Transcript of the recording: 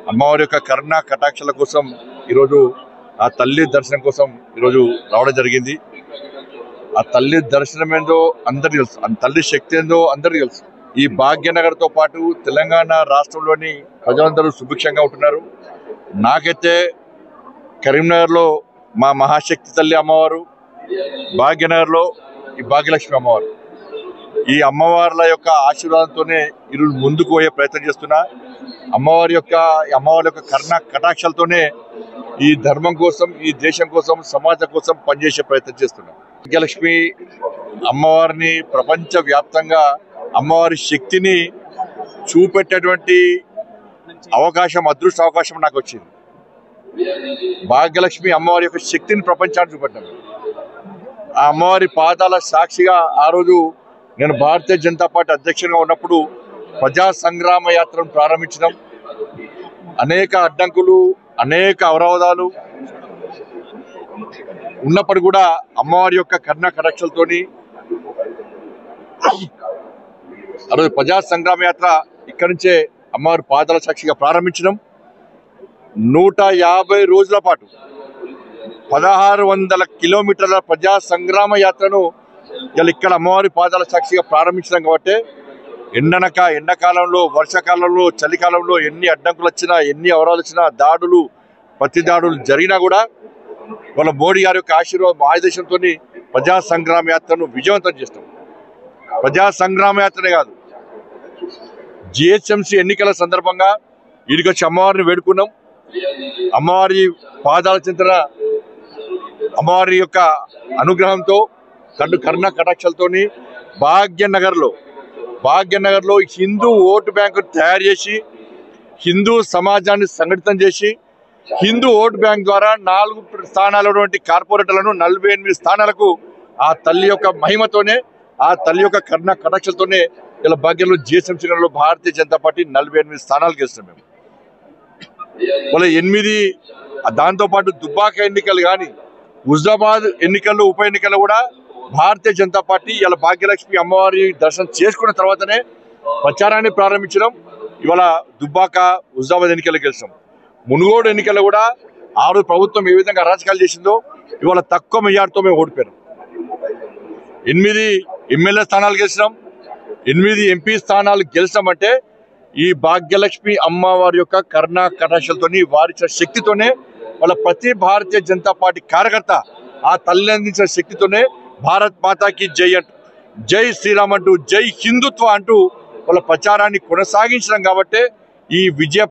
అమ్మవారి యొక్క కరుణ కటాక్షల కోసం ఈరోజు ఆ తల్లి దర్శనం కోసం ఈరోజు రావడం జరిగింది. ఆ తల్లి దర్శనం ఏందో అందరికీ తెలుసు, ఆ తల్లి శక్తి ఏందో అందరికీ తెలుసు. ఈ భాగ్యనగర్తో పాటు తెలంగాణ రాష్ట్రంలోని ప్రజలందరూ సుభిక్షంగా ఉంటున్నారు. నాకైతే కరీంనగర్లో మా మహాశక్తి తల్లి అమ్మవారు, భాగ్యనగర్లో ఈ భాగ్యలక్ష్మి అమ్మవారు, ఈ అమ్మవార్ల యొక్క ఆశీర్వాదంతోనే ఈరోజు ముందుకు పోయే ప్రయత్నం చేస్తున్నా. అమ్మవారి యొక్క కరుణ కటాక్షాలతోనే ఈ ధర్మం కోసం, ఈ దేశం కోసం, సమాజం కోసం పనిచేసే ప్రయత్నం చేస్తున్నా. భాగ్యలక్ష్మి అమ్మవారిని ప్రపంచ వ్యాప్తంగా అమ్మవారి శక్తిని చూపెట్టేటువంటి అదృష్ట అవకాశం నాకు వచ్చింది. భాగ్యలక్ష్మి అమ్మవారి యొక్క శక్తిని ప్రపంచానికి చూపెట్టాను. ఆ అమ్మవారి పాదాల సాక్షిగా ఆ రోజు నేను భారతీయ జనతా పార్టీ అధ్యక్షుడిగా ఉన్నప్పుడు ప్రజా సంగ్రామ యాత్రను ప్రారంభించడం, అనేక అడ్డంకులు, అనేక అవరోధాలు ఉన్నప్పుడు కూడా అమ్మవారి యొక్క కరుణ కటాక్షలతోని ఆ రోజు ప్రజా సంగ్రామ యాత్ర ఇక్కడి నుంచే అమ్మవారి పాదాల సాక్షిగా ప్రారంభించడం, 150 రోజుల పాటు 1600 కిలోమీటర్ల ప్రజా సంగ్రామ యాత్రను ఇక్కడ అమ్మవారి పాదాల సాక్షిగా ప్రారంభించడం. కాబట్టి ఎండాకాలంలో, వర్షాకాలంలో, చలికాలంలో ఎన్ని అడ్డంకులు వచ్చినా, ఎన్ని అవరాలు వచ్చినా, దాడులు, ప్రతి దాడులు జరిగినా కూడా వాళ్ళ మోడీ గారి యొక్క ఆదేశంతో ప్రజా సంగ్రామ యాత్రను విజయవంతం చేస్తాం. ప్రజా సంగ్రామ యాత్రనే కాదు, జిహెచ్ఎంసీ ఎన్నికల సందర్భంగా వీడికి వచ్చి అమ్మవారిని వేడుకున్నాం. అమ్మవారి పాదాల చింతన, అమ్మవారి యొక్క అనుగ్రహంతో, కరుణ కటాక్షలతోని భాగ్యనగర్లో హిందూ ఓటు బ్యాంకు తయారు చేసి, హిందూ సమాజాన్ని సంఘటితం చేసి, హిందూ ఓటు బ్యాంక్ ద్వారా 4 స్థానాలు కార్పొరేటర్లను 48 స్థానాలకు ఆ తల్లి యొక్క మహిమతోనే, ఆ తల్లి యొక్క కరుణ కటాక్షలతోనే ఇలా భాగ్యంలో జిహెచ్ఎంసీ భారతీయ జనతా పార్టీ 48 స్థానాలు గెలుస్తున్నాం మేము. వాళ్ళ 8 దాంతోపాటు దుబ్బాక ఎన్నికలు కానీ, హుజరాబాద్ ఎన్నికల్లో, ఉప ఎన్నికల్లో కూడా భారతీయ జనతా పార్టీ ఇలా భాగ్యలక్ష్మి అమ్మవారి దర్శనం చేసుకున్న తర్వాతనే ప్రచారాన్ని ప్రారంభించడం. ఇవాళ దుబ్బాక, హుజరాబాద్ ఎన్నికలు గెలిచాం. మునుగోడు ఎన్నికల్లో కూడా ఆరు ప్రభుత్వం ఏ విధంగా అరాచకాలు చేసిందో ఇవాళ తక్కువ మెజార్టీతో మేము ఓడిపోయాం. 8 ఎమ్మెల్యే స్థానాలు గెలిచినాం, 8 ఎంపీ స్థానాలు గెలిచామంటే ఈ భాగ్యలక్ష్మి అమ్మవారి యొక్క కరుణ కటాక్షలతోని, వారిచ్చిన శక్తితోనే, వాళ్ళ ప్రతి భారతీయ జనతా పార్టీ కార్యకర్త ఆ తల్లి అందించిన శక్తితోనే భారత్ మాతాకి జై అంటూ, జై శ్రీరామ్ అంటూ, జై హిందుత్వ అంటూ వాళ్ళ ప్రచారాన్ని కొనసాగించడం. కాబట్టి ఈ విజయ